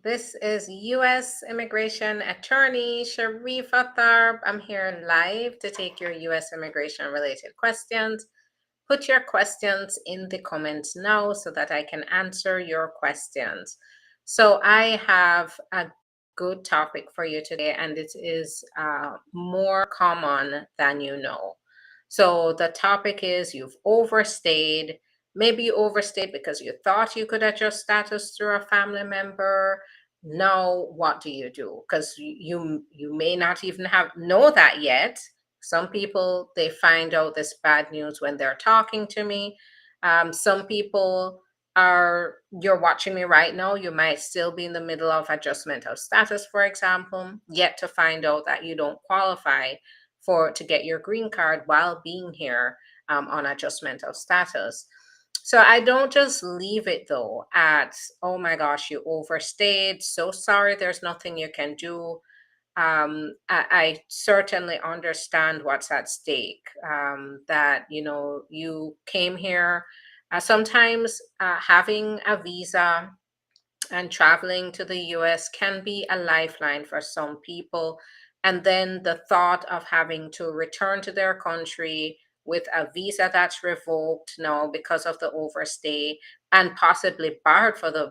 This is U.S. Immigration Attorney Sharifa Tharpe. I'm here live to take your U.S. immigration related questions. Put your questions in the comments now so that I can answer your questions. So I have a good topic for you today, and it is more common than you know. So the topic is you've overstayed. Maybe you overstayed because you thought you could adjust status through a family member. Now, what do you do? Because you may not even have know that yet. Some people, they find out this bad news when they're talking to me. Some people are, you're watching me right now, you might still be in the middle of adjustment of status, for example, yet to find out that you don't qualify to get your green card while being here on adjustment of status. So I don't just leave it though at, oh my gosh, you overstayed. So sorry, there's nothing you can do. I certainly understand what's at stake. That you came here. Sometimes having a visa and traveling to the US can be a lifeline for some people. And then the thought of having to return to their country with a visa that's revoked now because of the overstay and possibly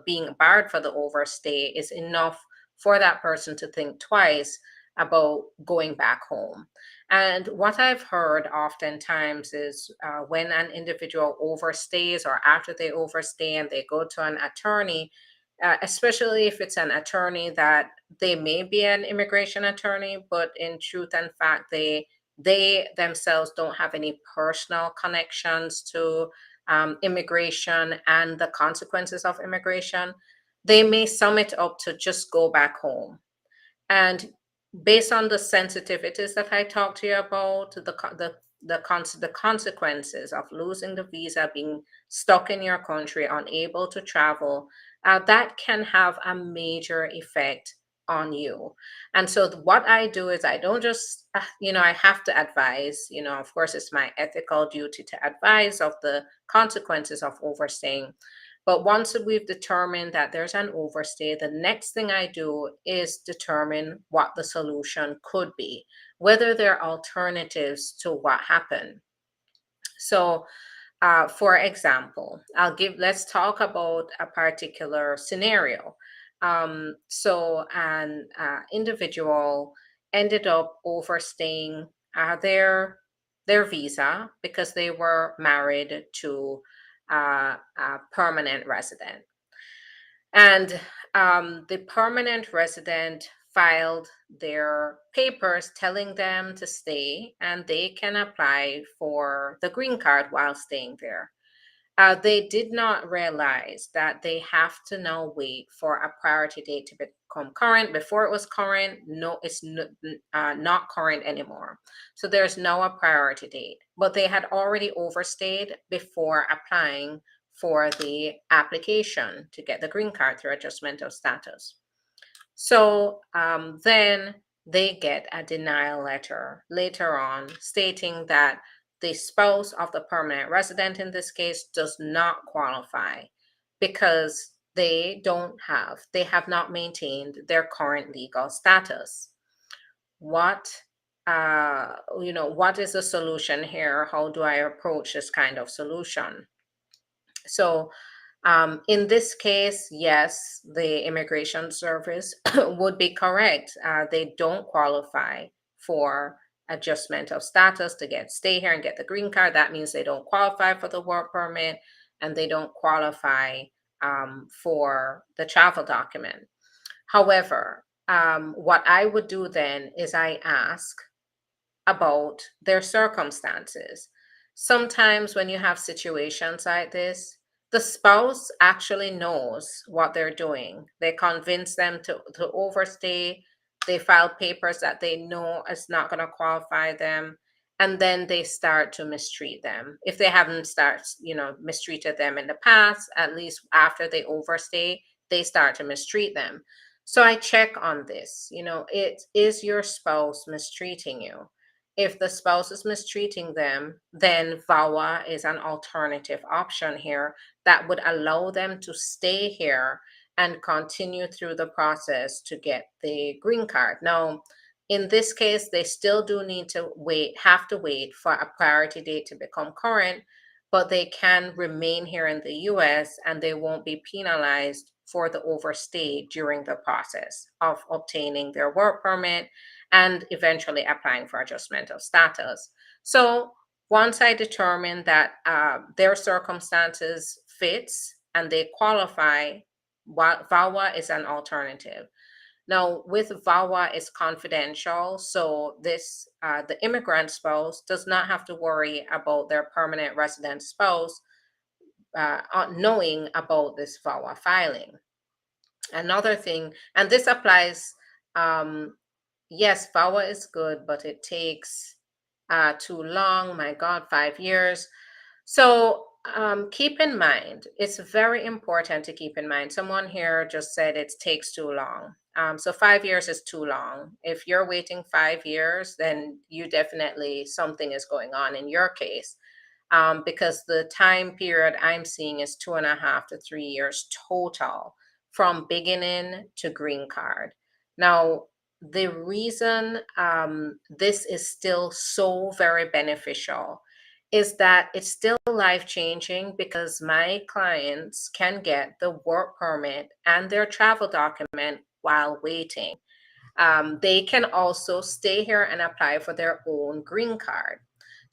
being barred for the overstay is enough for that person to think twice about going back home. And what I've heard oftentimes is when an individual overstays or after they overstay and they go to an attorney, especially if it's an attorney that they may be an immigration attorney, but in truth and fact, they themselves don't have any personal connections to immigration and the consequences of immigration. They may sum it up to just go back home. And based on the sensitivities that I talked to you about, the consequences of losing the visa, being stuck in your country, unable to travel, that can have a major effect on you. And so what I do is I don't just, I have to advise, of course, it's my ethical duty to advise of the consequences of overstaying. But once we've determined that there's an overstay, the next thing I do is determine what the solution could be, whether there are alternatives to what happened. So, for example, let's talk about a particular scenario. So, an individual ended up overstaying their visa because they were married to a permanent resident. And the permanent resident filed their papers telling them to stay and they can apply for the green card while staying there. They did not realize that they have to now wait for a priority date to become current. Before it was current, no, it's not current anymore. So there's now a priority date, but they had already overstayed before applying for the application to get the green card through adjustment of status. So then they get a denial letter later on stating that the spouse of the permanent resident in this case does not qualify because they have not maintained their current legal status. What what is the solution here? How do I approach this kind of solution? So in this case, yes, the immigration service would be correct. They don't qualify for adjustment of status to stay here and get the green card. That means they don't qualify for the work permit and they don't qualify for the travel document. However, what I would do then is I ask about their circumstances. Sometimes when you have situations like this, the spouse actually knows what they're doing. They convince them to overstay. They file papers that they know is not going to qualify them. And then they start to mistreat them. If they haven't mistreated them in the past, at least after they overstay, they start to mistreat them. So I check on this. It is your spouse mistreating you. If the spouse is mistreating them, then VAWA is an alternative option here that would allow them to stay here and continue through the process to get the green card. Now, in this case, they still do need to have to wait for a priority date to become current, but they can remain here in the US and they won't be penalized for the overstay during the process of obtaining their work permit and eventually applying for adjustment of status. So once I determine that their circumstances fits and they qualify, VAWA is an alternative. Now, with VAWA, it's confidential, so the immigrant spouse does not have to worry about their permanent resident spouse knowing about this VAWA filing. Another thing, and this applies, yes, VAWA is good, but it takes too long. My God, 5 years. So keep in mind, it's very important to keep in mind. Someone here just said it takes too long. So 5 years is too long. If you're waiting 5 years, then something is going on in your case. Because the time period I'm seeing is 2.5 to 3 years total from beginning to green card. Now, the reason this is still so very beneficial is that it's still life changing because my clients can get the work permit and their travel document while waiting. They can also stay here and apply for their own green card.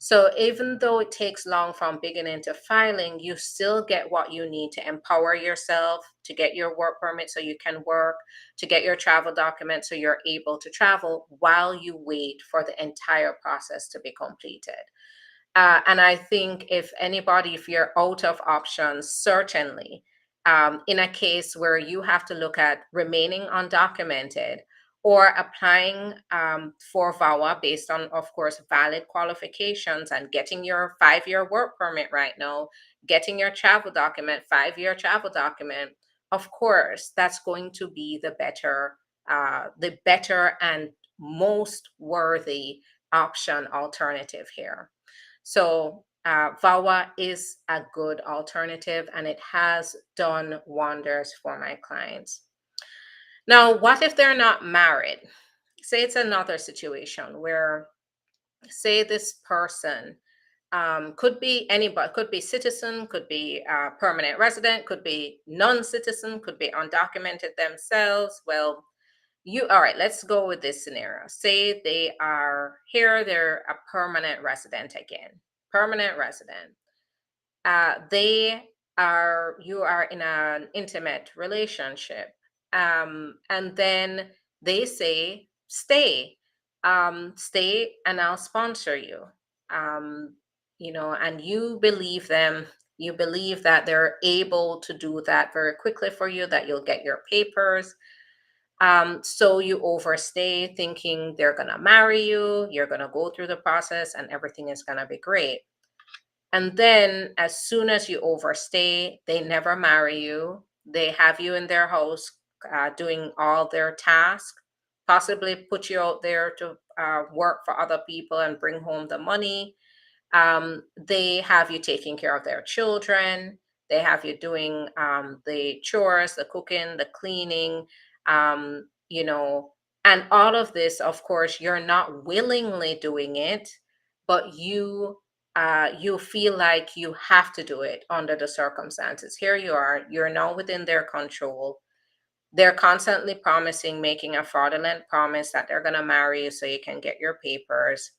So even though it takes long from beginning to filing, you still get what you need to empower yourself, to get your work permit so you can work, to get your travel document so you're able to travel while you wait for the entire process to be completed. And I think if you're out of options, certainly in a case where you have to look at remaining undocumented or applying for VAWA based on, of course, valid qualifications and getting your 5-year work permit right now, getting your travel document, 5-year travel document, of course, that's going to be the better and most worthy option alternative here. So VAWA is a good alternative and it has done wonders for my clients. Now, what if they're not married? Say it's another situation where, say this person could be anybody, could be citizen, could be permanent resident, could be non-citizen, could be undocumented themselves. Well, all right, let's go with this scenario. Say they are here, they're a permanent resident again, permanent resident. You are in an intimate relationship. And then they say, stay and I'll sponsor you. Um, and you believe them, you believe that they're able to do that very quickly for you, that you'll get your papers. So you overstay thinking they're going to marry you, you're going to go through the process and everything is going to be great. And then as soon as you overstay, they never marry you. They have you in their house doing all their tasks, possibly put you out there to work for other people and bring home the money. They have you taking care of their children. They have you doing the chores, the cooking, the cleaning, um, you know, and all of this, of course, you're not willingly doing it, but you feel like you have to do it under the circumstances. Here you are, you're now within their control. They're constantly promising, making a fraudulent promise that they're going to marry you so you can get your papers.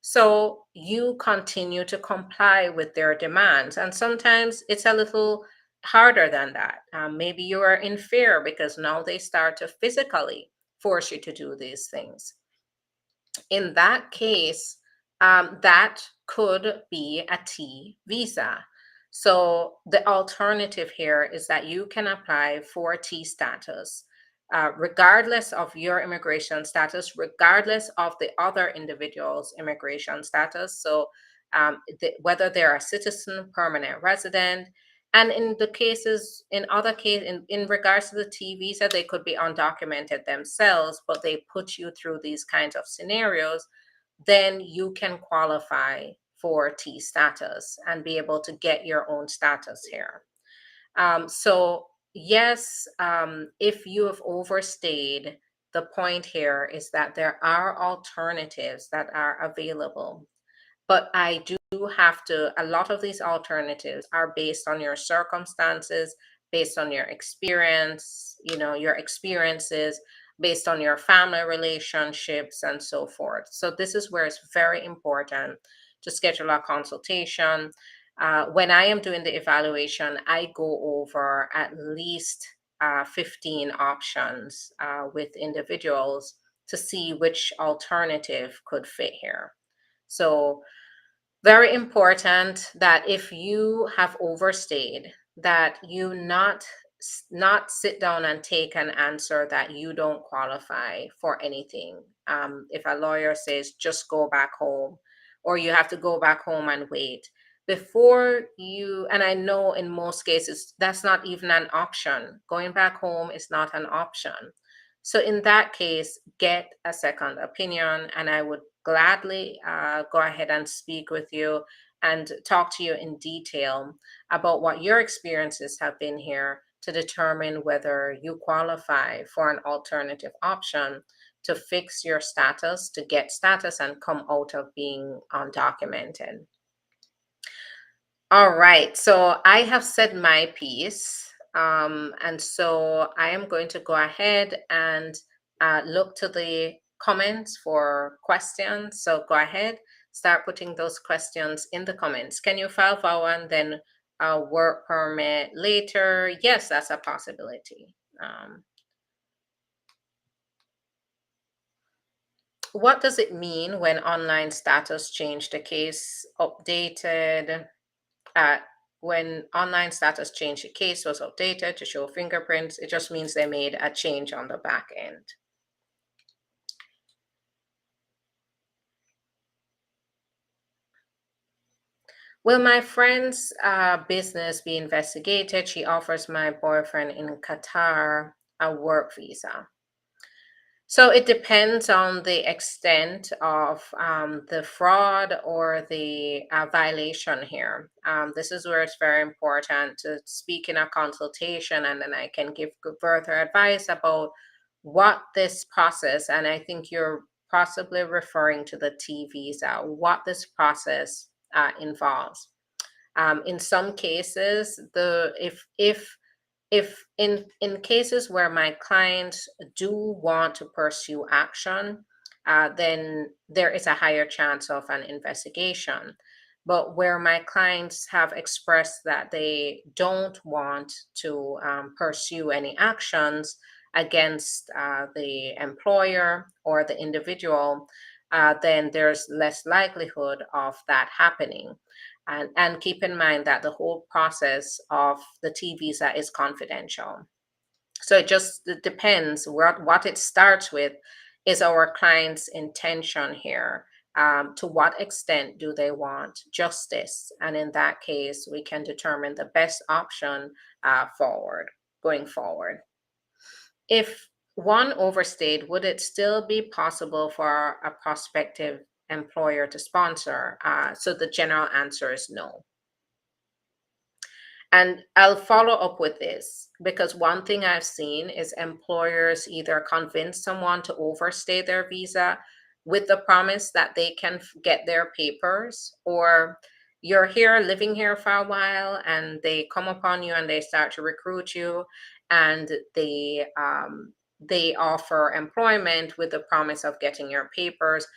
So you continue to comply with their demands. And sometimes it's a little harder than that. Maybe you are in fear because now they start to physically force you to do these things. In that case, that could be a T visa. So the alternative here is that you can apply for T status, regardless of your immigration status, regardless of the other individual's immigration status. So whether they're a citizen, permanent resident, and in regards to the T visa, they could be undocumented themselves, but they put you through these kinds of scenarios, then you can qualify for T status and be able to get your own status here. So yes, if you have overstayed, the point here is that there are alternatives that are available. But I do have to, a lot of these alternatives are based on your circumstances, based on your experience, your experiences, based on your family relationships, and so forth. So, this is where it's very important to schedule a consultation. When I am doing the evaluation, I go over at least 15 options with individuals to see which alternative could fit here. So, very important that if you have overstayed, that you not sit down and take an answer that you don't qualify for anything. If a lawyer says just go back home, or you have to go back home and wait before you, and I know in most cases that's not even an option. Going back home is not an option. So in that case, get a second opinion, and I would gladly go ahead and speak with you and talk to you in detail about what your experiences have been here to determine whether you qualify for an alternative option to fix your status, to get status and come out of being undocumented. All right, so I have said my piece. And so I am going to go ahead and look to the comments for questions. So go ahead, start putting those questions in the comments. Can you file VAWA and then work permit later? Yes, that's a possibility. What does it mean when online status change the case updated? Uh, when online status change, the case was updated to show fingerprints, it just means they made a change on the back end. Will my friend's business be investigated? She offers my boyfriend in Qatar a work visa. So it depends on the extent of the fraud or the violation here. This is where it's very important to speak in a consultation, and then I can give further advice about what this process, and I think you're possibly referring to the T visa, what this process involves. In some cases, if in cases where my clients do want to pursue action, then there is a higher chance of an investigation. But where my clients have expressed that they don't want to pursue any actions against the employer or the individual, then there's less likelihood of that happening. And keep in mind that the whole process of the T visa is confidential. So it depends. What it starts with is our client's intention here. To what extent do they want justice? And in that case, we can determine the best option going forward. If one overstayed, would it still be possible for a prospective employer to sponsor? So the general answer is no. And I'll follow up with this because one thing I've seen is employers either convince someone to overstay their visa with the promise that they can get their papers, or you're here living here for a while and they come upon you and they start to recruit you, and they offer employment with the promise of getting your papers.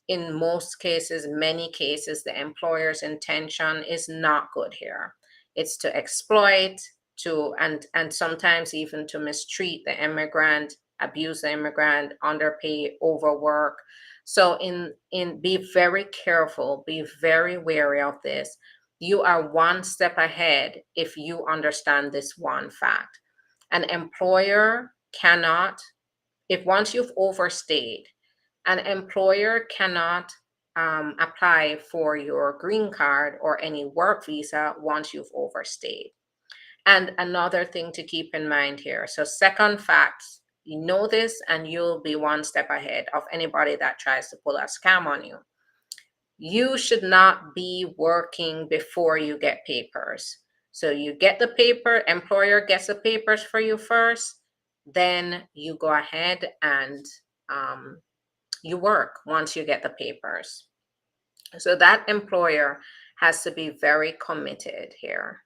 In most cases, many cases, the employer's intention is not good here. It's to exploit, to and sometimes even to mistreat the immigrant, abuse the immigrant, underpay, overwork. So in be very careful, be very wary of this. You are one step ahead if you understand this one fact. An employer cannot, if once you've overstayed, an employer cannot apply for your green card or any work visa once you've overstayed. And another thing to keep in mind here, so second facts, you know this and you'll be one step ahead of anybody that tries to pull a scam on you. You should not be working before you get papers. So you get the paper, employer gets the papers for you first, then you go ahead and you work once you get the papers. So that employer has to be very committed here.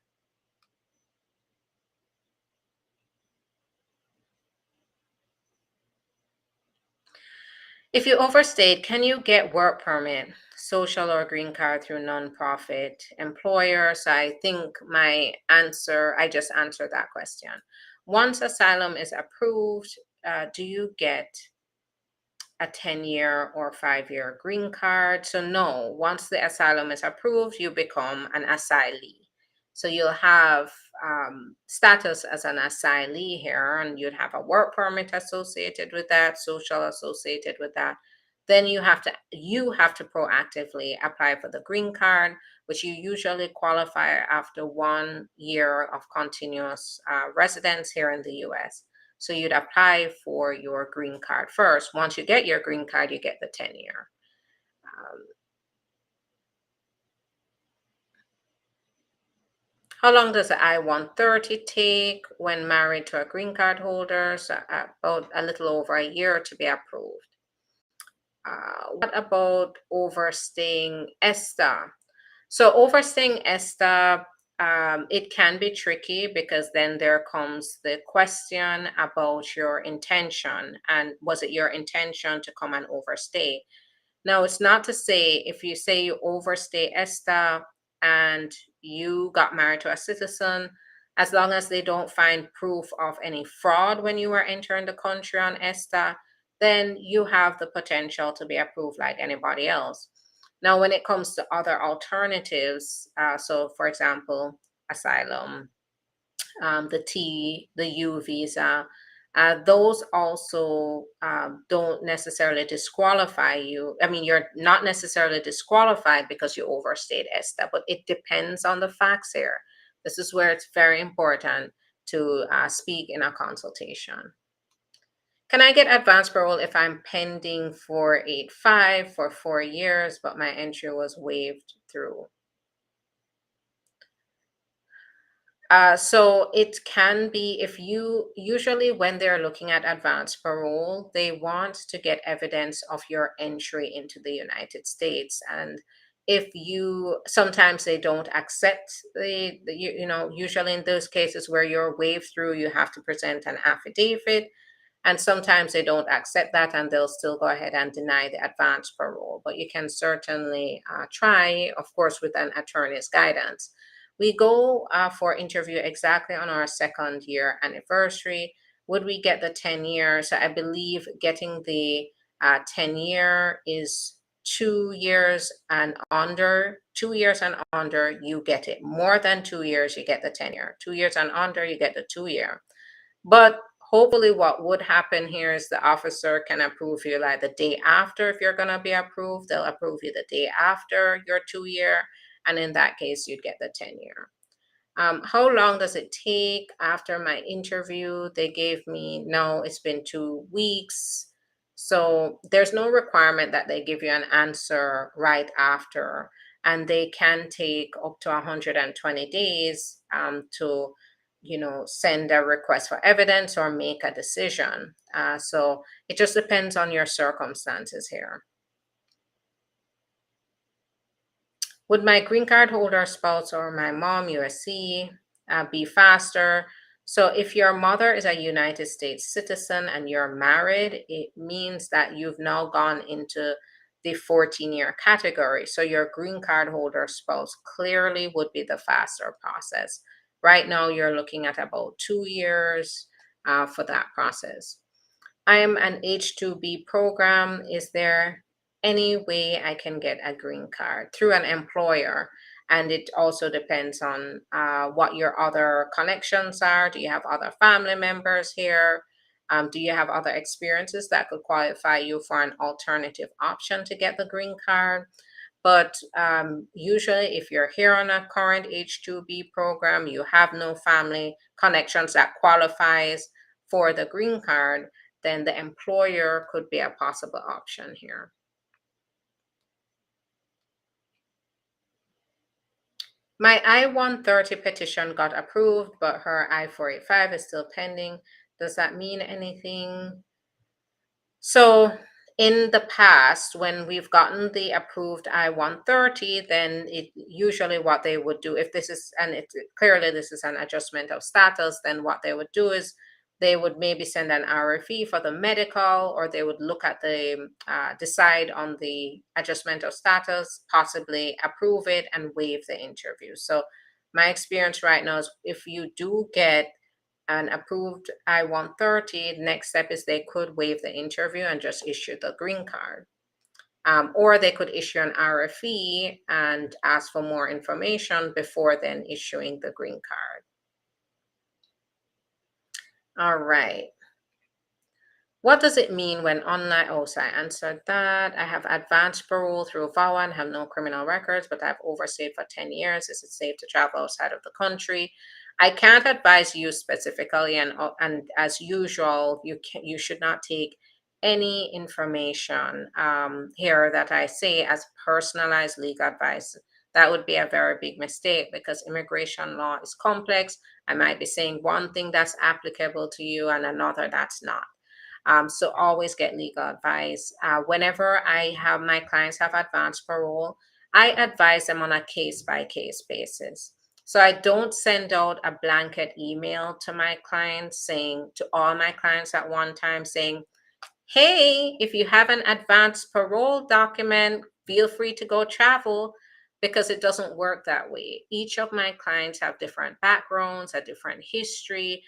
If you overstayed, can you get work permit, social or green card through nonprofit employers? I think I just answered that question. Once asylum is approved, do you get a 10-year or 5-year green card? So no, once the asylum is approved, you become an asylee. So you'll have status as an asylee here, and you'd have a work permit associated with that, social associated with that. Then you have to proactively apply for the green card, which you usually qualify after 1 year of continuous residence here in the U.S. So you'd apply for your green card first. Once you get your green card, you get the 10-year. How long does the I-130 take when married to a green card holder? So about a little over a year to be approved. What about overstaying ESTA? So overstaying ESTA, it can be tricky because then there comes the question about your intention, and was it your intention to come and overstay? Now, it's not to say if you say you overstay ESTA and you got married to a citizen, as long as they don't find proof of any fraud when you were entering the country on ESTA, then you have the potential to be approved like anybody else. Now, when it comes to other alternatives, so for example, asylum, the U visa, those also don't necessarily disqualify you. I mean, you're not necessarily disqualified because you overstayed ESTA, but it depends on the facts here. This is where it's very important to speak in a consultation. Can I get advance parole if I'm pending 485 for 4 years, but my entry was waived through? So it can be if you usually when they're looking at advanced parole, they want to get evidence of your entry into the United States. And if you sometimes they don't accept usually in those cases where you're waived through, you have to present an affidavit. And sometimes they don't accept that and they'll still go ahead and deny the advance parole. But you can certainly try, of course, with an attorney's guidance. We go for interview exactly on our 2nd year anniversary. Would we get the 10 years? So I believe getting the 10 year is 2 years and under. 2 years and under, you get it. More than 2 years, you get the 10 year. 2 years and under, you get the 2 year. But hopefully what would happen here is the officer can approve you like the day after. If you're going to be approved, they'll approve you the day after your 2 year. And in that case, you'd get the 10 year. How long does it take after my interview? They gave me, no, it's been 2 weeks. So there's no requirement that they give you an answer right after. And they can take up to 120 days to send a request for evidence or make a decision. So it just depends on your circumstances here. Would my green card holder spouse or my mom, USC, be faster? So if your mother is a United States citizen and you're married, it means that you've now gone into the 14-year category. So your green card holder spouse clearly would be the faster process. Right now, you're looking at about 2 years for that process. I am an H-2B program. Is there any way I can get a green card through an employer? And it also depends on what your other connections are. Do you have other family members here? Do you have other experiences that could qualify you for an alternative option to get the green card? But usually, if you're here on a current H-2B program, you have no family connections that qualifies for the green card, then the employer could be a possible option here. My I-130 petition got approved, but her I-485 is still pending. Does that mean anything? So in the past, when we've gotten the approved I-130, then it usually what they would do, if this is, and it clearly this is an adjustment of status, then what they would do is they would maybe send an RFE for the medical, or they would look at the decide on the adjustment of status, possibly approve it and waive the interview. So my experience right now is if you do get an approved I-130, next step is they could waive the interview and just issue the green card. Or they could issue an RFE and ask for more information before then issuing the green card. All right. What does it mean when online? Oh, so I answered that. I have advanced parole through VAWA and have no criminal records, but I've overstayed for 10 years. Is it safe to travel outside of the country? I can't advise you specifically, and as usual, you should not take any information here that I say as personalized legal advice. That would be a very big mistake because immigration law is complex. I might be saying one thing that's applicable to you and another that's not. So always get legal advice. Whenever I have my clients have advanced parole, I advise them on a case by case basis. So I don't send out a blanket email to my clients saying, to all my clients at one time saying, hey, if you have an advanced parole document, feel free to go travel, because it doesn't work that way. Each of my clients have different backgrounds, a different history,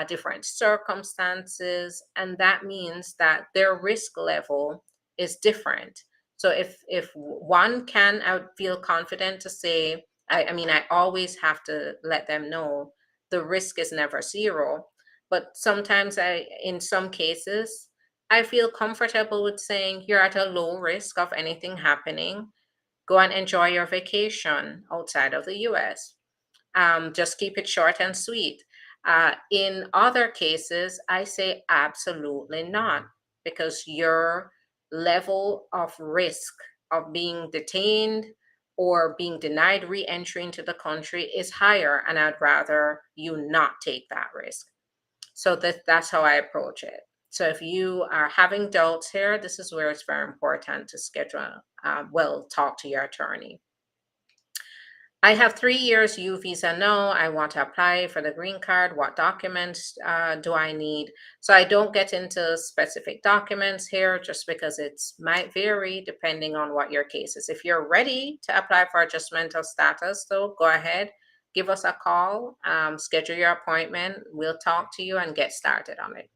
different circumstances, and that means that their risk level is different. So if one can, I would feel confident to say, I mean, I always have to let them know the risk is never zero. But sometimes in some cases, I feel comfortable with saying you're at a low risk of anything happening. Go and enjoy your vacation outside of the US. Just keep it short and sweet. In other cases, I say absolutely not, because your level of risk of being detained or being denied re entry into the country is higher, and I'd rather you not take that risk. So that's how I approach it. So if you are having doubts here, this is where it's very important to schedule, talk to your attorney. I have 3 years U visa. No, I want to apply for the green card. What documents do I need? So I don't get into specific documents here just because it might vary depending on what your case is. If you're ready to apply for adjustment of status, though, go ahead, give us a call, schedule your appointment. We'll talk to you and get started on it.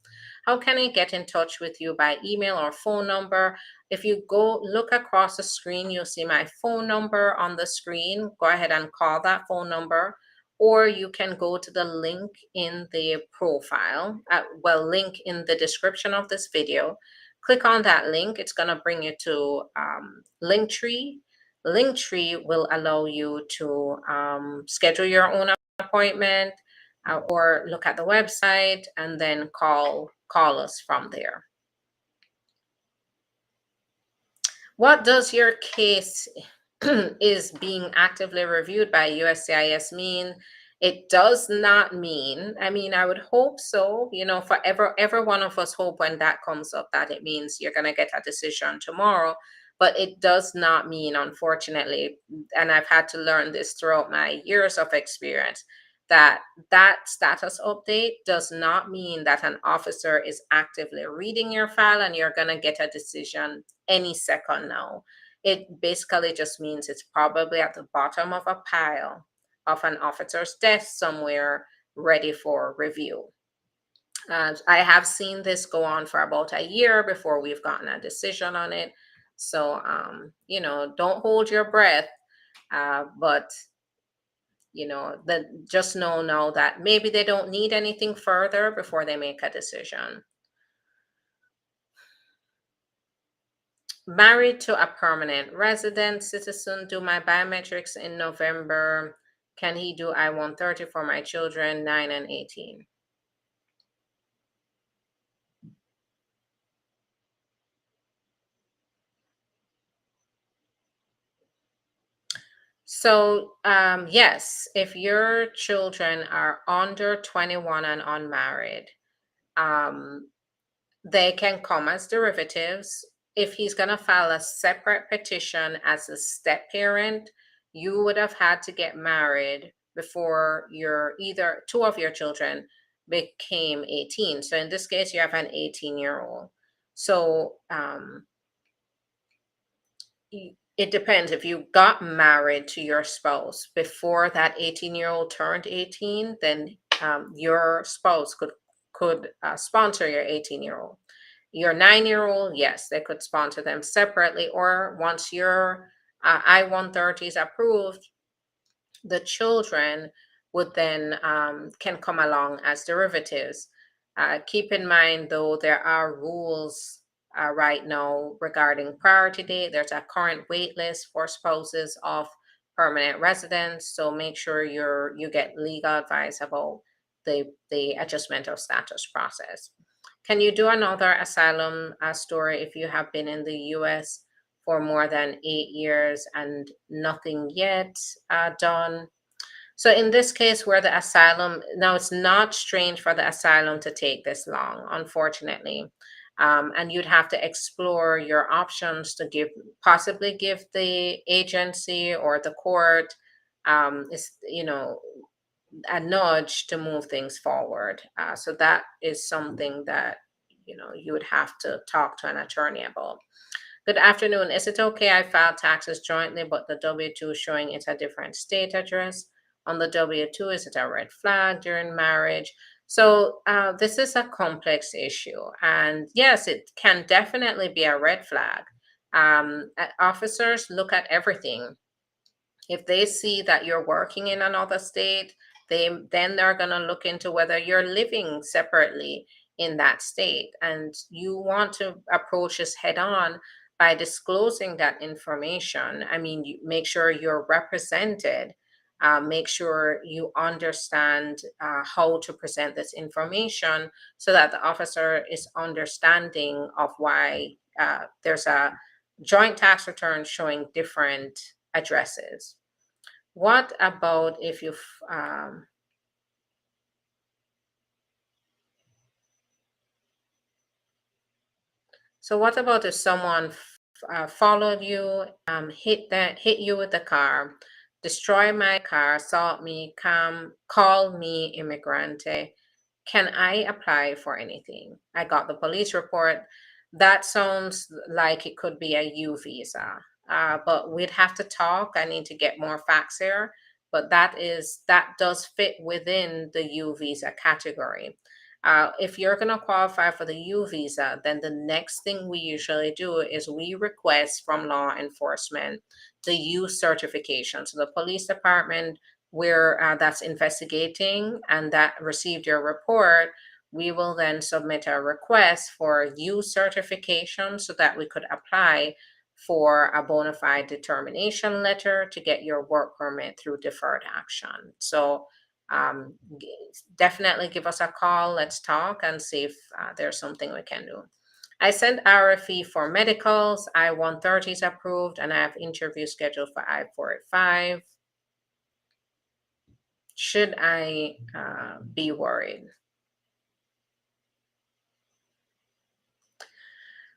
How can I get in touch with you? By email or phone number? If you go look across the screen, you'll see my phone number on the screen. Go ahead and call that phone number, or you can go to the link in the profile, link in the description of this video. Click on that link. It's going to bring you to Linktree. Linktree will allow you to schedule your own appointment, or look at the website and then call us from there. What does your case is being actively reviewed by USCIS mean? It does not mean, I mean, I would hope so, for every one of us hope when that comes up that it means you're going to get a decision tomorrow. But it does not mean, unfortunately, and I've had to learn this throughout my years of experience, that status update does not mean that an officer is actively reading your file and you're going to get a decision any second now. It basically just means it's probably at the bottom of a pile of an officer's desk somewhere, ready for review. I have seen this go on for about a year before we've gotten a decision on it. So, don't hold your breath, but just know now that maybe they don't need anything further before they make a decision. Married to a permanent resident citizen, do my biometrics in November. Can he do I-130 for my children, 9 and 18? So, yes, if your children are under 21 and unmarried, um, they can come as derivatives. If he's going to file a separate petition as a step parent, you would have had to get married before your either two of your children became 18. So in this case, you have an 18-year-old. So it depends. If you got married to your spouse before that 18-year-old turned 18, then your spouse could sponsor your 18-year-old. Your 9-year-old, yes, they could sponsor them separately, or once your I-130 is approved, the children would then can come along as derivatives. Keep in mind, though, there are rules right now regarding priority date. There's a current wait list for spouses of permanent residents, so make sure you get legal advice about the adjustment of status process. Can you do another asylum story if you have been in the U.S. for more than 8 years and nothing yet done? So in this case, where the asylum, now it's not strange for the asylum to take this long, unfortunately. And you'd have to explore your options to possibly give the agency or the court, a nudge to move things forward. So that is something that, you would have to talk to an attorney about. Good afternoon. Is it okay I file taxes jointly, but the W-2 is showing it's a different state address? On the W-2, is it a red flag during marriage? So this is a complex issue. And yes, it can definitely be a red flag. Officers look at everything. If they see that you're working in another state, they're going to look into whether you're living separately in that state. And you want to approach this head on by disclosing that information. I mean, you make sure you're represented. Make sure you understand how to present this information so that the officer is understanding of why there's a joint tax return showing different addresses. What about if so what about if someone followed you, hit you with the car, destroy my car, assault me, call me immigrante? Can I apply for anything? I got the police report. That sounds like it could be a U visa, but we'd have to talk. I need to get more facts here, but that does fit within the U visa category. If you're going to qualify for the U visa, then the next thing we usually do is we request from law enforcement the U certification. So the police department where that's investigating and that received your report, we will then submit a request for U certification so that we could apply for a bona fide determination letter to get your work permit through deferred action. So um, definitely give us a call. Let's talk and see if there's something we can do. I sent RFE for medicals. I-130 is approved, and I have interview scheduled for I-485. Should I be worried?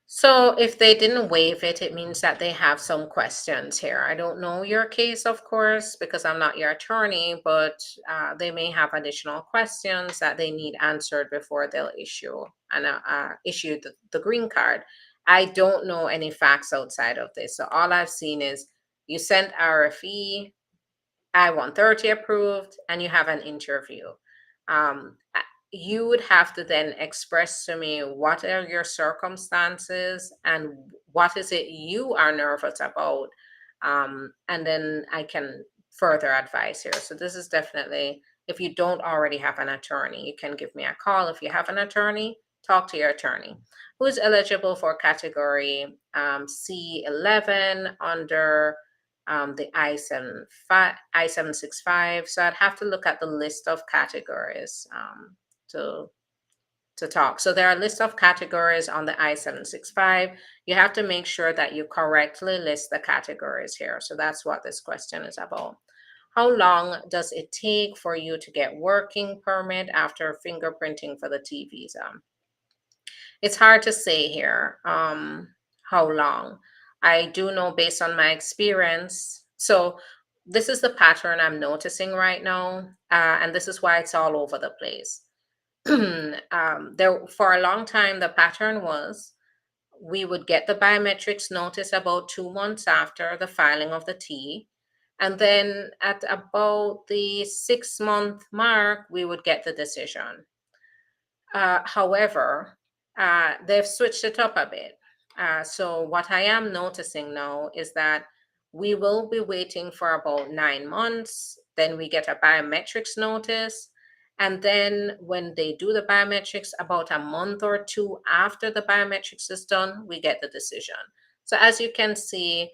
So if they didn't waive it, it means that they have some questions here. I don't know your case, of course, because I'm not your attorney, but they may have additional questions that they need answered before they'll issue the green card. I don't know any facts outside of this. So all I've seen is you sent RFE, I-130 approved, and you have an interview. You would have to then express to me what are your circumstances and what is it you are nervous about. And then I can further advise here. So this is definitely, if you don't already have an attorney, you can give me a call. If you have an attorney, talk to your attorney. Who is eligible for category C11 under the I-765. So I'd have to look at the list of categories to to talk. So there are a list of categories on the I-765. You have to make sure that you correctly list the categories here. So that's what this question is about. How long does it take for you to get working permit after fingerprinting for the T visa? It's hard to say here how long. I do know based on my experience. So this is the pattern I'm noticing right now, and this is why it's all over the place. There for a long time, the pattern was we would get the biometrics notice about 2 months after the filing of the T. And then at about the 6 month mark, we would get the decision. However, they've switched it up a bit. So what I am noticing now is that we will be waiting for about 9 months. Then we get a biometrics notice. And then when they do the biometrics, about a month or two after the biometrics is done, we get the decision. So as you can see,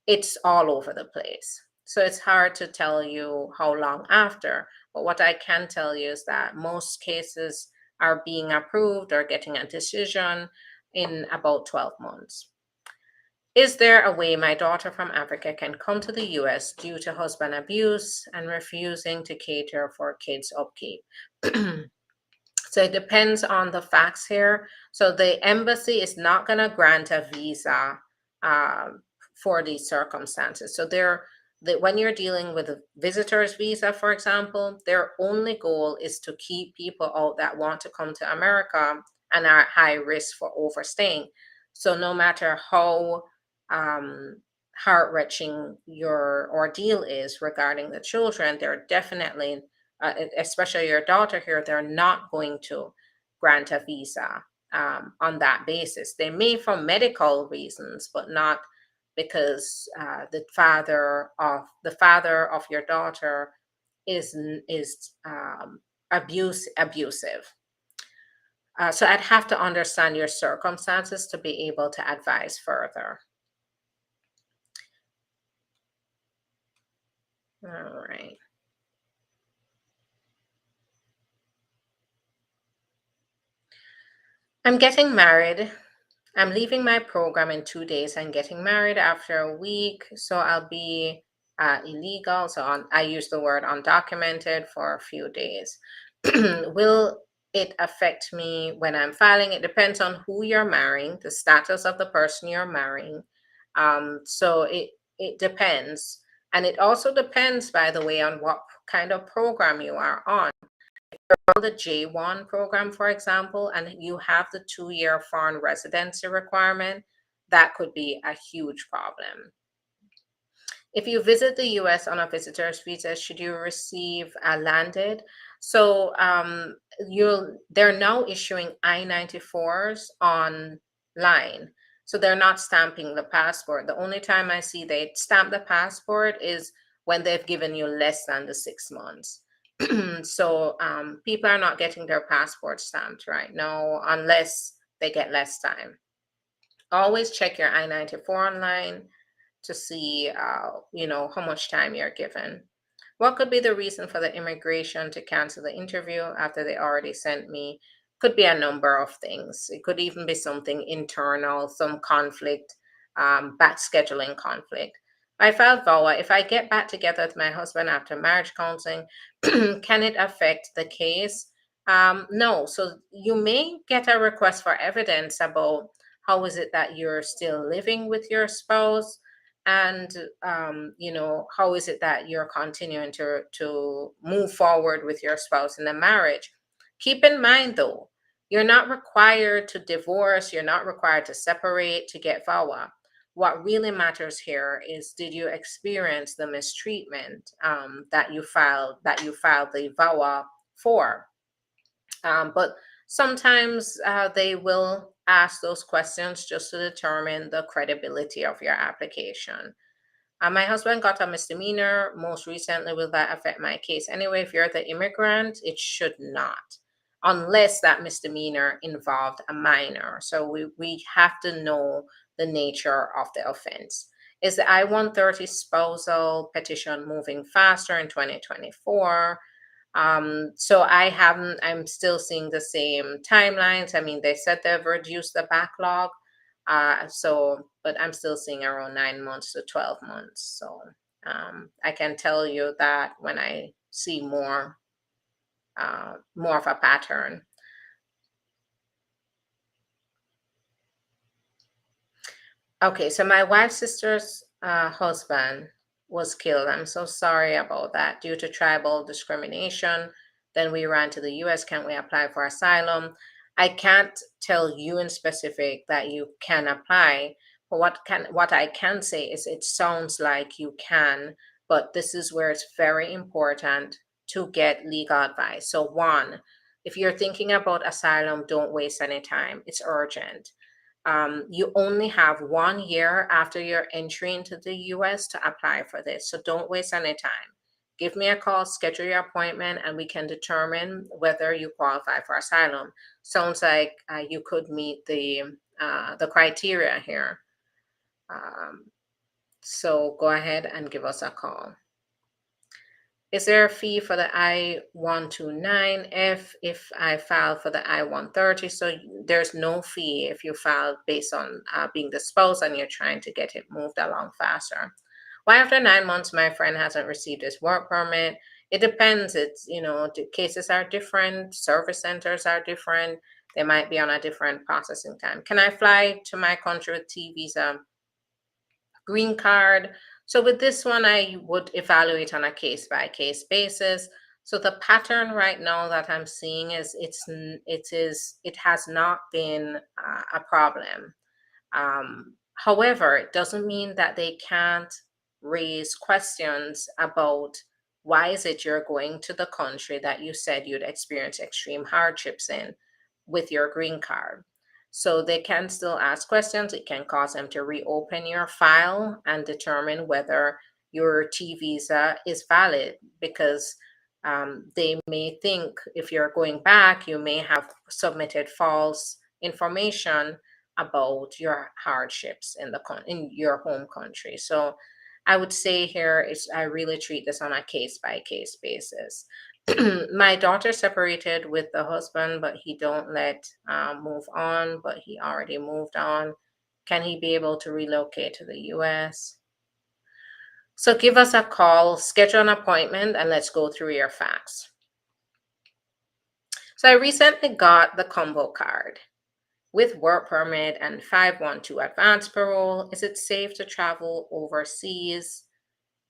it's all over the place. So it's hard to tell you how long after. But what I can tell you is that most cases are being approved or getting a decision in about 12 months. Is there a way my daughter from Africa can come to the US due to husband abuse and refusing to cater for kids' upkeep? So it depends on the facts here. So the embassy is not going to grant a visa for these circumstances. So when you're dealing with a visitor's visa, for example, their only goal is to keep people out that want to come to America and are at high risk for overstaying. So no matter how heart-wrenching your ordeal is regarding the children, they're definitely, especially your daughter here, they're not going to grant a visa on that basis. They may for medical reasons, but not because the father of your daughter is abusive. So I'd have to understand your circumstances to be able to advise further. All right. I'm getting married. I'm leaving my program in 2 days and getting married after a week. So I'll be illegal. So I use the word undocumented for a few days. Will it affect me when I'm filing? It depends on who you're marrying, the status of the person you're marrying. So it depends. And it also depends, by the way, on what kind of program you are on. On the J1 program, for example, and you have the 2-year foreign residency requirement, that could be a huge problem. If you visit the US on a visitor's visa, should you receive a landed? So they're now issuing I-94s online. So they're not stamping the passport. The only time I see they stamp the passport is when they've given you less than the 6 months. So people are not getting their passport stamped right now unless they get less time. Always check your I-94 online to see, how much time you're given. What could be the reason for the immigration to cancel the interview after they already sent me? Could be a number of things. It could even be something internal, some conflict, back scheduling conflict. I filed VAWA. If I get back together with my husband after marriage counseling, can it affect the case? No. So you may get a request for evidence about how is it that you're still living with your spouse, and how is it that you're continuing to move forward with your spouse in the marriage. Keep in mind, though, you're not required to divorce, you're not required to separate to get VAWA. What really matters here is, did you experience the mistreatment that you filed the VAWA for? But sometimes they will ask those questions just to determine the credibility of your application. My husband got a misdemeanor most recently. Will that affect my case? Anyway, if you're the immigrant, it should not, unless that misdemeanor involved a minor. So we have to know the nature of the offense. Is the I-130 spousal petition moving faster in 2024? So I'm still seeing the same timelines. I mean, they said they've reduced the backlog. But I'm still seeing around 9 months to 12 months. So I can tell you that when I see more of a pattern. Okay, so my wife's sister's husband was killed. I'm so sorry about that due to tribal discrimination. Then we ran to the US. Can we apply for asylum? I can't tell you in specific that you can apply, but what I can say is it sounds like you can, but this is where it's very important to get legal advice. So one, if you're thinking about asylum, don't waste any time. It's urgent. You only have 1 year after your entry into the US to apply for this. So don't waste any time. Give me a call, schedule your appointment, and we can determine whether you qualify for asylum. Sounds like you could meet the criteria here. So go ahead and give us a call. Is there a fee for the I-129 if I file for the I-130? So there's no fee if you file based on being the spouse and you're trying to get it moved along faster. Why after 9 months my friend hasn't received his work permit? It depends. It's, the cases are different, service centers are different. They might be on a different processing time. Can I fly to my country with T visa? Green card. So with this one, I would evaluate on a case by case basis. So the pattern right now that I'm seeing is it has not been a problem. However, it doesn't mean that they can't raise questions about why is it you're going to the country that you said you'd experience extreme hardships in with your green card. So they can still ask questions. It can cause them to reopen your file and determine whether your T visa is valid because they may think if you're going back, you may have submitted false information about your hardships in your home country. So I would say here is I really treat this on a case by case basis. My daughter separated with the husband, but he don't let move on, but he already moved on. Can he be able to relocate to the US? So give us a call, schedule an appointment, and let's go through your facts. So I recently got the combo card with work permit and 512 advance parole. Is it safe to travel overseas?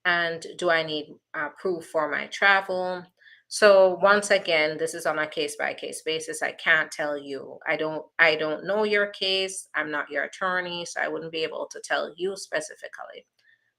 And do I need proof for my travel? So once again, this is on a case by case basis. I can't tell you. I don't know your case. I'm not your attorney, so I wouldn't be able to tell you specifically.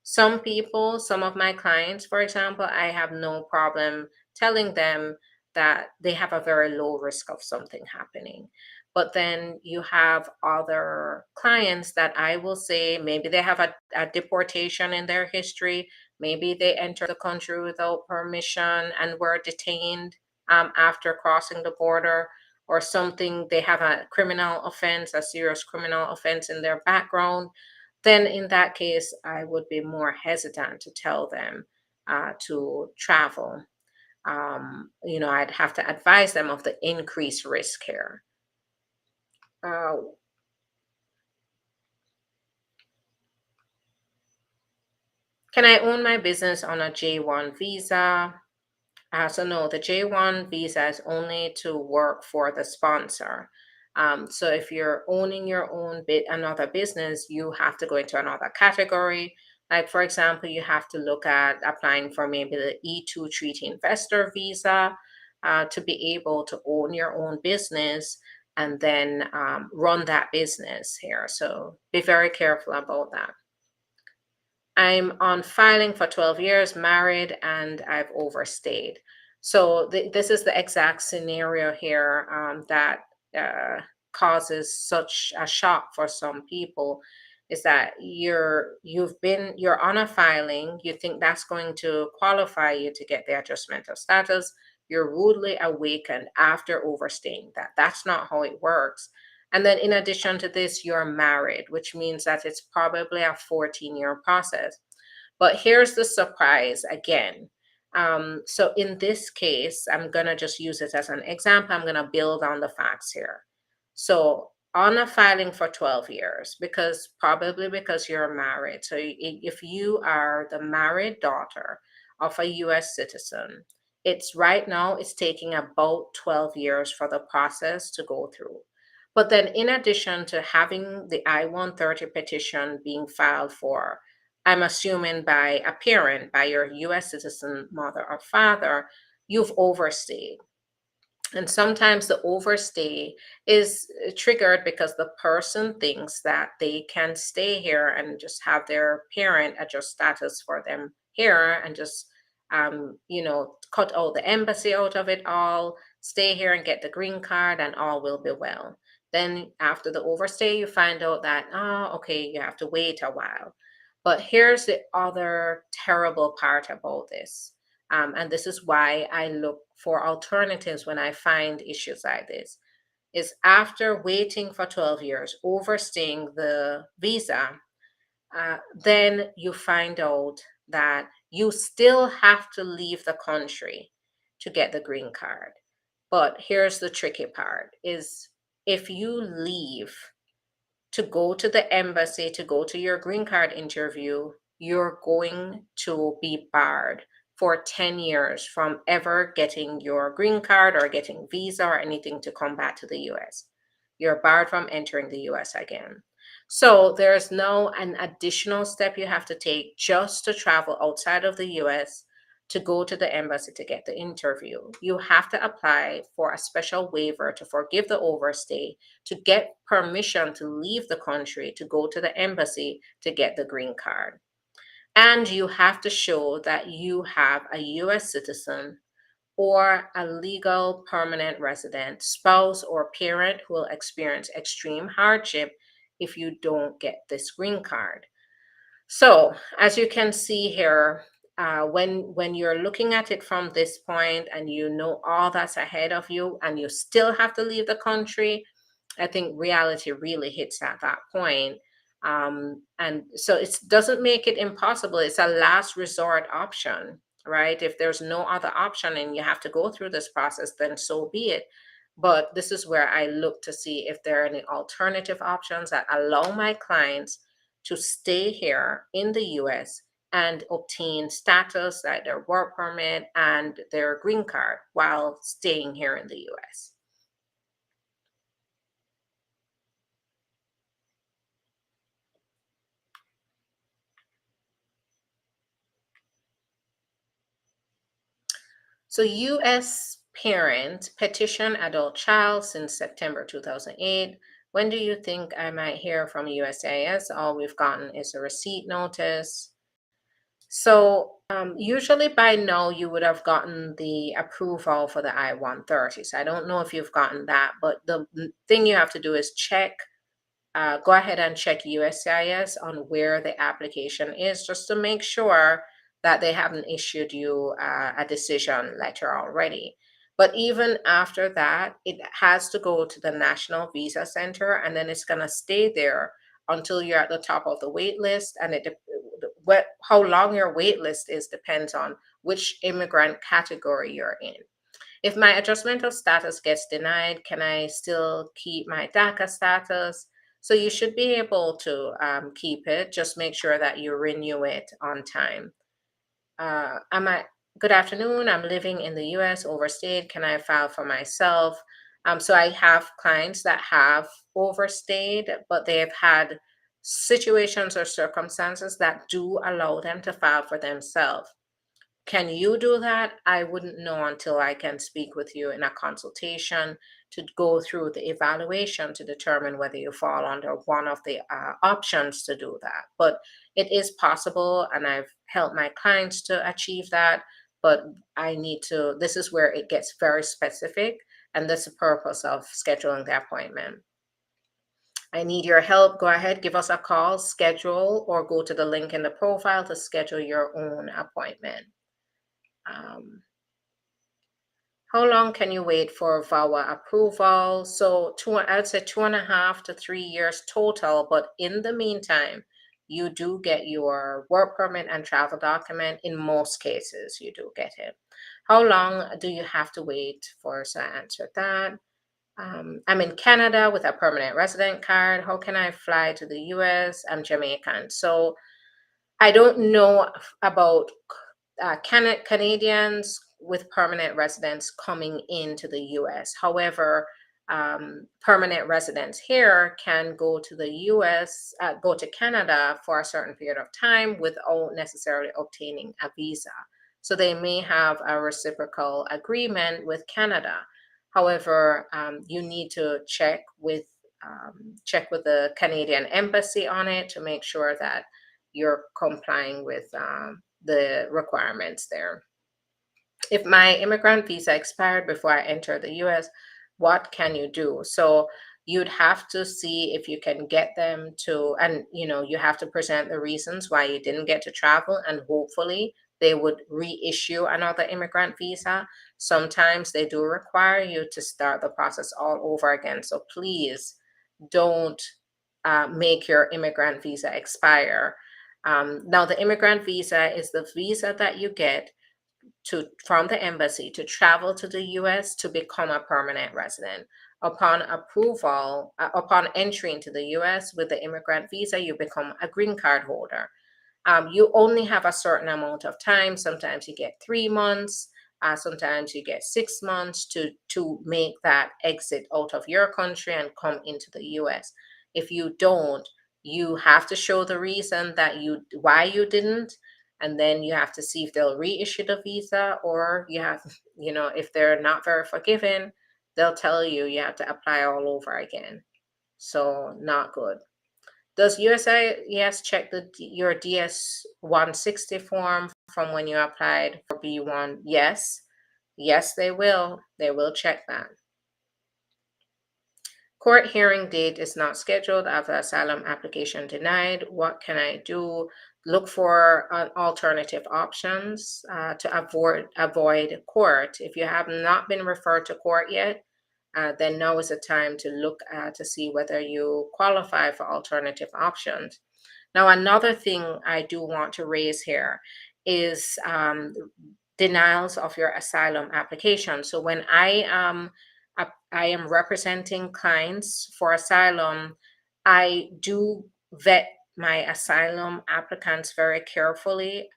Some people, some of my clients, for example, I have no problem telling them that they have a very low risk of something happening. But then you have other clients that I will say maybe they have a deportation in their history. Maybe they entered the country without permission and were detained after crossing the border, or something. They have a criminal offense, a serious criminal offense in their background. Then in that case, I would be more hesitant to tell them to travel. I'd have to advise them of the increased risk here. Uh, can I own my business on a J1 visa? So no, the J1 visa is only to work for the sponsor. So if you're owning your own another business, you have to go into another category. Like for example, you have to look at applying for maybe the E2 treaty investor visa to be able to own your own business and then run that business here. So be very careful about that. I'm on filing for 12 years, married, and I've overstayed. So this is the exact scenario here that causes such a shock for some people. Is that you're on a filing, you think that's going to qualify you to get the adjustment of status. You're rudely awakened after overstaying that. That's not how it works. And then in addition to this, you're married, which means that it's probably a 14-year process. But here's the surprise again. So in this case, I'm going to just use it as an example. I'm going to build on the facts here. So on a filing for 12 years, probably because you're married. So if you are the married daughter of a US citizen, it's right now it's taking about 12 years for the process to go through. But then in addition to having the I-130 petition being filed for, I'm assuming by a parent, by your US citizen mother or father, you've overstayed. And sometimes the overstay is triggered because the person thinks that they can stay here and just have their parent adjust status for them here and just, cut out the embassy out of it all, stay here and get the green card, and all will be well. Then after the overstay, you find out that, oh, okay, you have to wait a while. But here's the other terrible part about this. And this is why I look for alternatives when I find issues like this, is after waiting for 12 years, overstaying the visa, then you find out that you still have to leave the country to get the green card. But here's the tricky part is if you leave to go to the embassy, to go to your green card interview, you're going to be barred for 10 years from ever getting your green card or getting visa or anything to come back to the US. You're barred from entering the US again. So there's now an additional step you have to take just to travel outside of the US to go to the embassy to get the interview. You have to apply for a special waiver to forgive the overstay to get permission to leave the country to go to the embassy to get the green card. And you have to show that you have a US citizen or a legal permanent resident, spouse, or parent who will experience extreme hardship if you don't get this green card. So, as you can see here, when you're looking at it from this point and you know all that's ahead of you and you still have to leave the country, I think reality really hits at that point. And so it doesn't make it impossible. It's a last resort option, right? If there's no other option and you have to go through this process, then so be it. But this is where I look to see if there are any alternative options that allow my clients to stay here in the US and obtain status like their work permit and their green card while staying here in the US. So US parent petition adult child since September 2008. When do you think I might hear from USCIS? All we've gotten is a receipt notice. So usually by now you would have gotten the approval for the I-130. So I don't know if you've gotten that, but the thing you have to do is go ahead and check USCIS on where the application is just to make sure that they haven't issued you a decision letter already. But even after that, it has to go to the National Visa Center and then it's going to stay there until you're at the top of the wait list. And how long your wait list is depends on which immigrant category you're in. If my adjustment of status gets denied, can I still keep my DACA status? So you should be able to keep it. Just make sure that you renew it on time. Good afternoon. I'm living in the US, overstayed. Can I file for myself? So I have clients that have overstayed, but they have had situations or circumstances that do allow them to file for themselves. Can you do that? I wouldn't know until I can speak with you in a consultation to go through the evaluation to determine whether you fall under one of the options to do that. But it is possible, and I've helped my clients to achieve that. But this is where it gets very specific, and that's the purpose of scheduling the appointment. I need your help. Go ahead, give us a call, schedule, or go to the link in the profile to schedule your own appointment. How long can you wait for VAWA approval? So I would say 2.5 to 3 years total, but in the meantime, you do get your work permit and travel document. In most cases, you do get it. How long do you have to wait for? So I answered that. I'm in Canada with a permanent resident card. How can I fly to the US? I'm Jamaican. So I don't know about Canadians with permanent residence coming into the US. However, permanent residents here can go to the US, go to Canada for a certain period of time without necessarily obtaining a visa. So they may have a reciprocal agreement with Canada. However, you need to check with the Canadian embassy on it to make sure that you're complying with the requirements there. If my immigrant visa expired before I enter the US, what can you do? So you'd have to see if you can get them to, and you have to present the reasons why you didn't get to travel, and hopefully they would reissue another immigrant visa. Sometimes they do require you to start the process all over again. So please don't make your immigrant visa expire. Now, the immigrant visa is the visa that you get from the embassy to travel to the US to become a permanent resident. Upon approval, upon entry into the US with the immigrant visa, you become a green card holder. You only have a certain amount of time. Sometimes you get 3 months. Sometimes you get 6 months to make that exit out of your country and come into the US. If you don't, you have to show the reason why you didn't, and then you have to see if they'll reissue the visa, or if they're not very forgiving, they'll tell you have to apply all over again. So not good. Does USIS check your DS 160 form from when you applied for B1? Yes. Yes, they will. They will check that. Court hearing date is not scheduled. I have the asylum application denied. What can I do? Look for alternative options to avoid court. If you have not been referred to court yet, then now is the time to look to see whether you qualify for alternative options. Now, another thing I do want to raise here is denials of your asylum application. So when I am representing clients for asylum, I do vet my asylum applicants very carefully,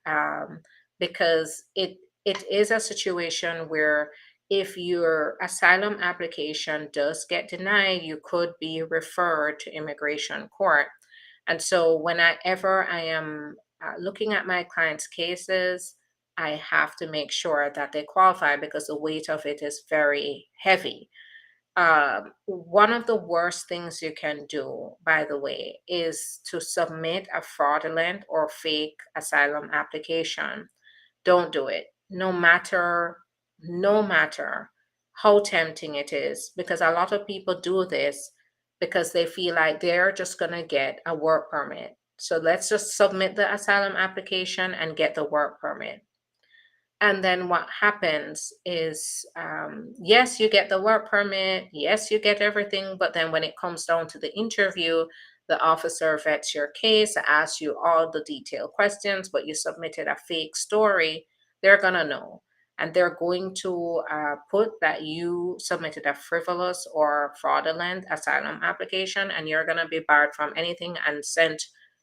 because it is a situation where if your asylum application does get denied, you could be referred to immigration court. And so whenever I am looking at my clients' cases, I have to make sure that they qualify because the weight of it is very heavy. One of the worst things you can do, by the way, is to submit a fraudulent or fake asylum application. Don't do it, no matter how tempting it is, because a lot of people do this because they feel like they're just going to get a work permit. So let's just submit the asylum application and get the work permit. And then what happens is, yes, you get the work permit, yes, you get everything, but then when it comes down to the interview, the officer vets your case, asks you all the detailed questions, but you submitted a fake story. They're going to know. And they're going to put that you submitted a frivolous or fraudulent asylum application, and you're going to be barred from anything and sent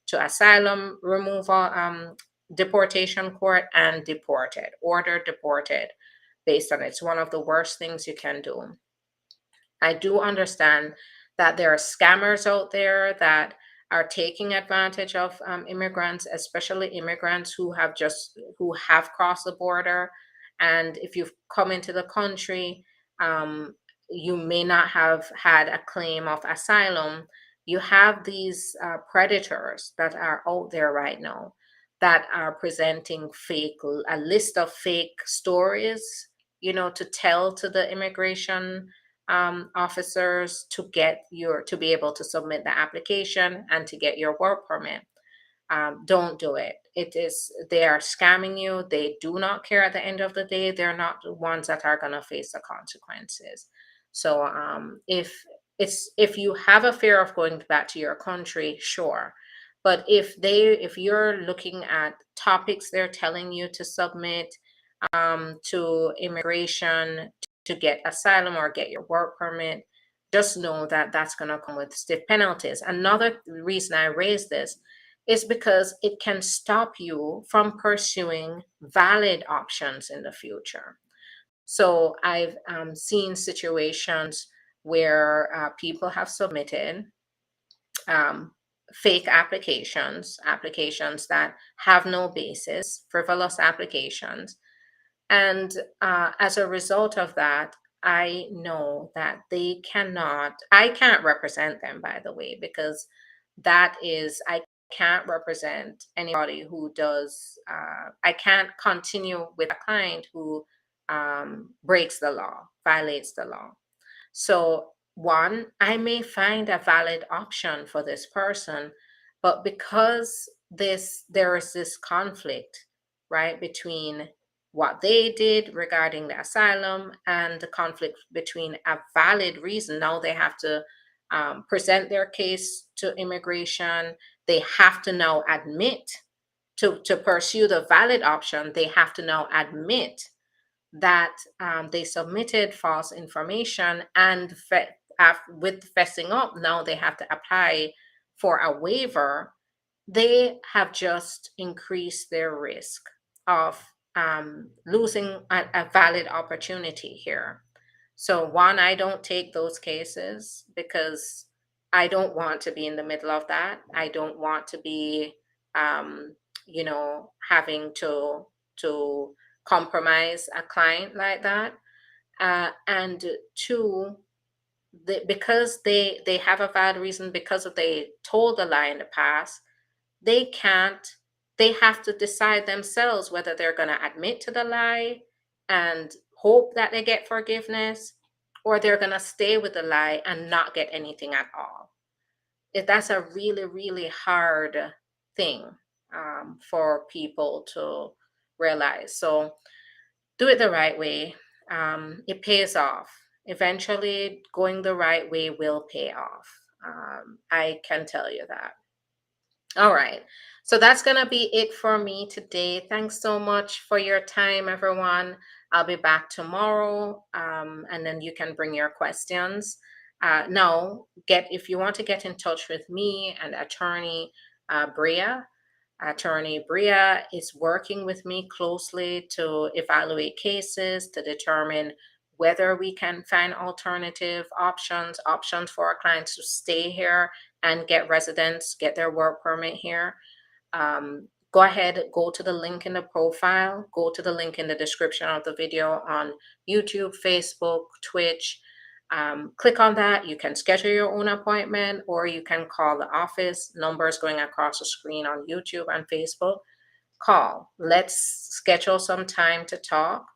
to asylum removal, deportation court, and ordered deported based on it. It's one of the worst things you can do. I do understand that there are scammers out there that are taking advantage of immigrants, especially immigrants who have crossed the border. And if you've come into the country, you may not have had a claim of asylum. You have these predators that are out there right now that are presenting a list of fake stories, to tell to the immigration officers to be able to submit the application and to get your work permit. Don't do it. They are scamming you. They do not care at the end of the day. They're not the ones that are going to face the consequences. So if you have a fear of going back to your country, sure. But if you're looking at topics they're telling you to submit to immigration to get asylum or get your work permit, just know that that's going to come with stiff penalties. Another reason I raise this is because it can stop you from pursuing valid options in the future. So I've seen situations where people have submitted um, fake applications, applications that have no basis, frivolous applications. And as a result of that, I know that I can't represent them, by the way, because I can't represent anybody who does, I can't continue with a client who breaks the law, violates the law. So, one, I may find a valid option for this person, but because there is this conflict, right, between what they did regarding the asylum and the conflict between a valid reason. Now they have to present their case to immigration. They have to now admit to pursue the valid option. They have to now admit that they submitted false information, and with fessing up, now they have to apply for a waiver. They have just increased their risk of losing a valid opportunity here. So, one, I don't take those cases because I don't want to be in the middle of that. I don't want to be, um, having to compromise a client like that. And two, because they have a valid reason, because of they told a lie in the past, they can't they have to decide themselves whether they're going to admit to the lie and hope that they get forgiveness, or they're going to stay with the lie and not get anything at all. That's a really, really hard thing for people to realize. So do it the right way. It pays off. Eventually, going the right way will pay off. I can tell you that. All right. So that's going to be it for me today. Thanks so much for your time, everyone. I'll be back tomorrow, and then you can bring your questions. Now, if you want to get in touch with me and Bria, Attorney Bria is working with me closely to evaluate cases to determine whether we can find alternative options for our clients to stay here and get residence, get their work permit here. Go ahead, go to the link in the profile, go to the link in the description of the video on YouTube, Facebook, Twitch. Click on that. You can schedule your own appointment, or you can call the office. Numbers going across the screen on YouTube and Facebook. Call. Let's schedule some time to talk,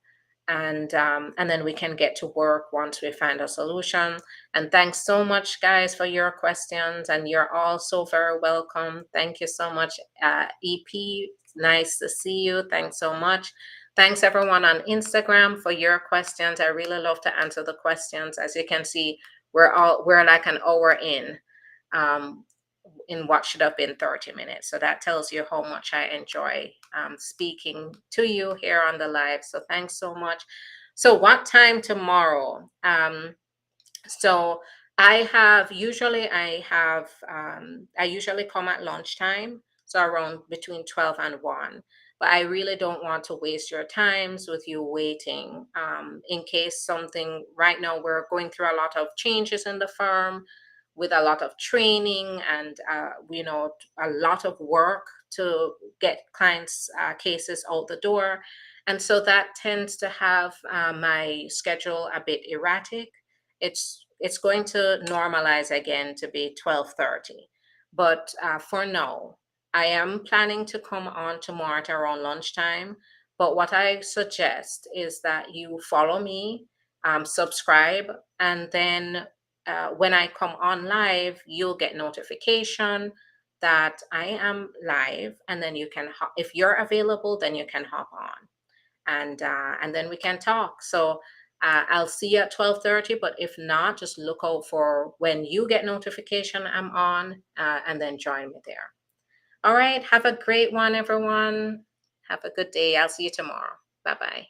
and then we can get to work once we find a solution. And thanks so much, guys, for your questions, and you're all so very welcome. Thank you so much, EP. Nice to see you. Thanks so much. Thanks everyone on Instagram for your questions. I really love to answer the questions. As you can see, we're like an hour in what should have been 30 minutes. So that tells you how much I enjoy speaking to you here on the live. So thanks so much. So what time tomorrow? So I usually come at lunchtime, so around between 12 and 1. But I really don't want to waste your times with you waiting. In case something, right now we're going through a lot of changes in the firm with a lot of training and a lot of work to get clients' cases out the door. And so that tends to have my schedule a bit erratic. It's going to normalize again to be 12:30. But for now, I am planning to come on tomorrow at around lunchtime. But what I suggest is that you follow me, subscribe, and then when I come on live, you'll get notification that I am live, and then you can, if you're available, then you can hop on, and then we can talk. So I'll see you at 12:30, but if not, just look out for when you get notification I'm on, and then join me there. All right. Have a great one, everyone. Have a good day. I'll see you tomorrow. Bye-bye.